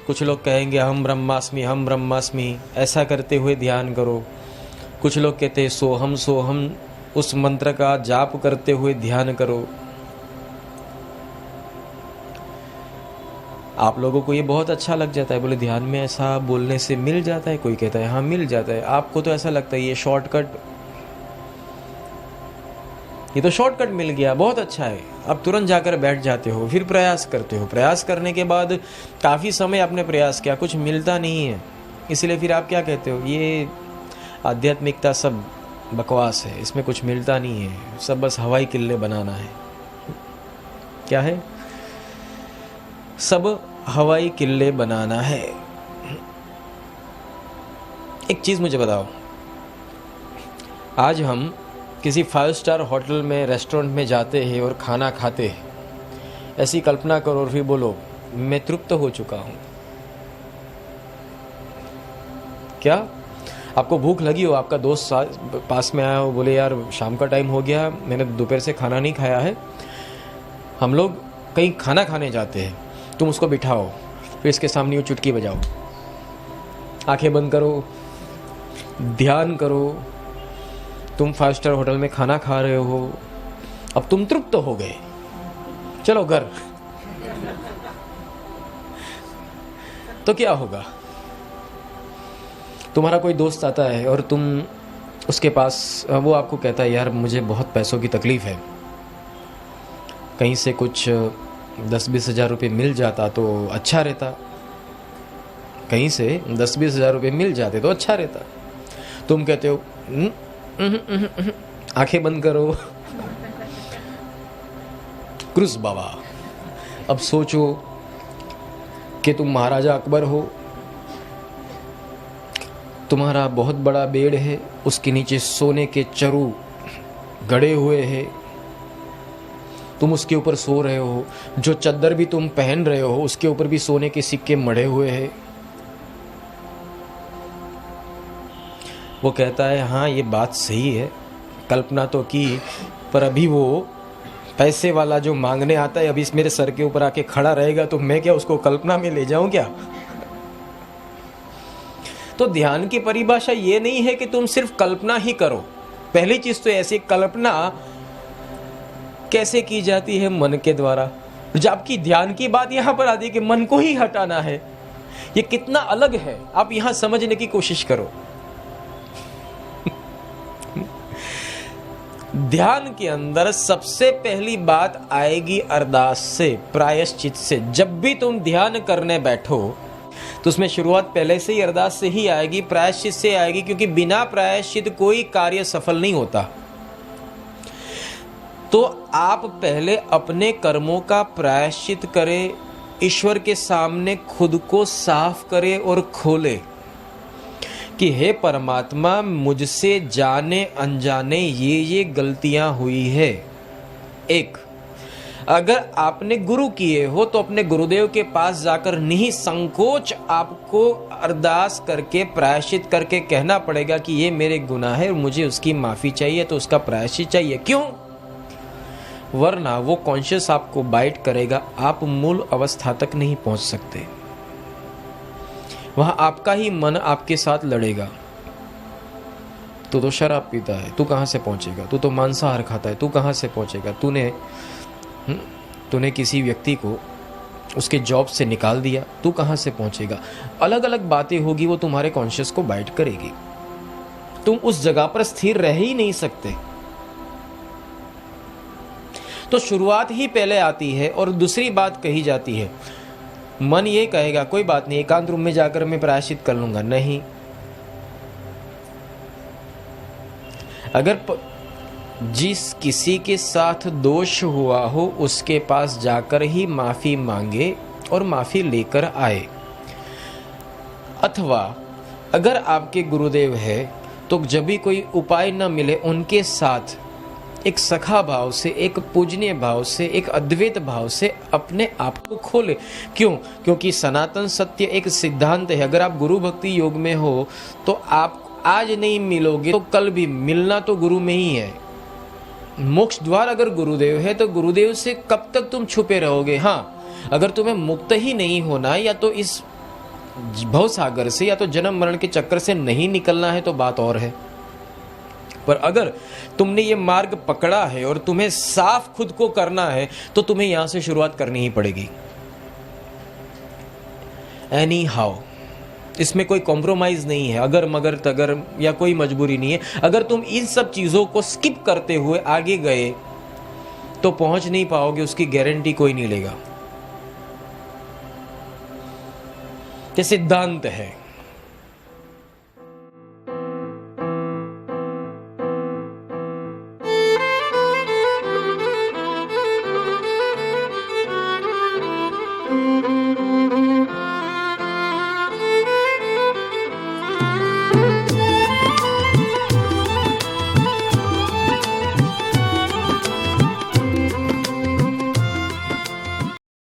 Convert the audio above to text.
कुछ लोग कहेंगे हम ब्रह्मास्मि, ऐसा करते हुए ध्यान करो। कुछ लोग कहते हैं सोहम, उस मंत्र का जाप करते हुए ध्यान करो। आप लोगों को ये बहुत अच्छा लग जाता है, बोले ध्यान में ऐसा बोलने से मिल जाता है। कोई कहता है हाँ मिल जाता है। आपको तो ऐसा लगता है ये तो शॉर्टकट मिल गया, बहुत अच्छा है। अब तुरंत जाकर बैठ जाते हो, फिर प्रयास करते हो। प्रयास करने के बाद काफ़ी समय आपने प्रयास किया, कुछ मिलता नहीं है, इसलिए फिर आप क्या कहते हो, ये आध्यात्मिकता सब बकवास है, इसमें कुछ मिलता नहीं है, सब बस हवाई किल्ले बनाना है। क्या है? सब हवाई किल्ले बनाना है। एक चीज़ मुझे बताओ, आज हम किसी 5 स्टार होटल में, रेस्टोरेंट में जाते हैं और खाना खाते हैं। ऐसी कल्पना करो और फिर बोलो मैं तृप्त हो चुका हूं। क्या आपको भूख लगी हो, आपका दोस्त पास में आया हो, बोले यार शाम का टाइम हो गया, मैंने दोपहर से खाना नहीं खाया है, हम लोग कहीं खाना खाने जाते हैं, तुम उसको बिठाओ, फिर इसके सामने वो चुटकी बजाओ, आंखें बंद करो, ध्यान करो। तुम 5 स्टार होटल में खाना खा रहे हो, अब तुम तृप्त हो गए, चलो घर। तो क्या होगा? तुम्हारा कोई दोस्त आता है और तुम उसके पास, वो आपको कहता है यार मुझे बहुत पैसों की तकलीफ है, कहीं से कुछ 10-20 हज़ार रुपये मिल जाता तो अच्छा रहता, कहीं से 10-20 हज़ार रुपये मिल जाते तो अच्छा रहता। तुम कहते हो आंखें बंद करो, क्रूस बाबा। अब सोचो कि तुम महाराजा अकबर हो, तुम्हारा बहुत बड़ा बेड है, उसके नीचे सोने के चरु गड़े हुए हैं, तुम उसके ऊपर सो रहे हो, जो चद्दर भी तुम पहन रहे हो उसके ऊपर भी सोने के सिक्के मढ़े हुए हैं। वो कहता है हाँ ये बात सही है, कल्पना तो की, पर अभी वो पैसे वाला जो मांगने आता है अभी इस मेरे सर के ऊपर आके खड़ा रहेगा तो मैं क्या उसको कल्पना में ले जाऊं क्या? तो ध्यान की परिभाषा ये नहीं है कि तुम सिर्फ कल्पना ही करो। पहली चीज तो ऐसी, कल्पना कैसे की जाती है? मन के द्वारा। जबकि ध्यान की बात यहां पर आती है कि मन को ही हटाना है। ये कितना अलग है, आप यहां समझने की कोशिश करो। ध्यान के अंदर सबसे पहली बात आएगी अरदास से, प्रायश्चित से। जब भी तुम ध्यान करने बैठो तो उसमें शुरुआत पहले से ही अरदास से ही आएगी, प्रायश्चित से आएगी, क्योंकि बिना प्रायश्चित कोई कार्य सफल नहीं होता। तो आप पहले अपने कर्मों का प्रायश्चित करें, ईश्वर के सामने खुद को साफ करें और खोले कि हे परमात्मा, मुझसे जाने अनजाने ये गलतियां हुई है। एक, अगर आपने गुरु किए हो तो अपने गुरुदेव के पास जाकर निसंकोच आपको अरदास करके, प्रायश्चित करके कहना पड़ेगा कि ये मेरे गुनाह है और मुझे उसकी माफी चाहिए, तो उसका प्रायश्चित चाहिए। क्यों? वरना वो कॉन्शियस आपको बाइट करेगा, आप मूल अवस्था तक नहीं पहुंच सकते। वहां आपका ही मन आपके साथ लड़ेगा। तू तो शराब पीता है, तू कहां से पहुंचेगा? तू तो मांसाहार खाता है, तू कहां से पहुंचेगा? तूने किसी व्यक्ति को उसके जॉब से निकाल दिया, तू कहां से पहुंचेगा? अलग अलग बातें होगी, वो तुम्हारे कॉन्शियस को बाइट करेगी। तुम उस जगह पर स्थिर रह ही नहीं सकते। तो शुरुआत ही पहले आती है। और दूसरी बात कही जाती है, मन ये कहेगा कोई बात नहीं, एकांत रूम में जाकर मैं प्रायश्चित कर लूंगा। नहीं, अगर जिस किसी के साथ दोष हुआ हो उसके पास जाकर ही माफी मांगे और माफी लेकर आए। अथवा अगर आपके गुरुदेव है तो जब भी कोई उपाय न मिले, उनके साथ एक सखा भाव से, एक पूजनीय भाव से, एक अद्वैत भाव से अपने आप को खोले। क्यों? क्योंकि सनातन सत्य एक सिद्धांत है। अगर आप गुरु भक्ति योग में हो तो आप आज नहीं मिलोगे तो कल भी मिलना तो गुरु में ही है। मोक्ष द्वार अगर गुरुदेव है तो गुरुदेव से कब तक तुम छुपे रहोगे? हाँ, अगर तुम्हें मुक्त ही नहीं होना, या तो इस भव सागर से या तो जन्म मरण के चक्कर से नहीं निकलना है तो बात और है, पर अगर तुमने ये मार्ग पकड़ा है और तुम्हें साफ खुद को करना है तो तुम्हें यहां से शुरुआत करनी ही पड़ेगी। एनी हाउ, इसमें कोई कॉम्प्रोमाइज नहीं है, अगर मगर तगर या कोई मजबूरी नहीं है। अगर तुम इन सब चीजों को स्किप करते हुए आगे गए तो पहुंच नहीं पाओगे, उसकी गारंटी कोई नहीं लेगा। ये सिद्धांत है।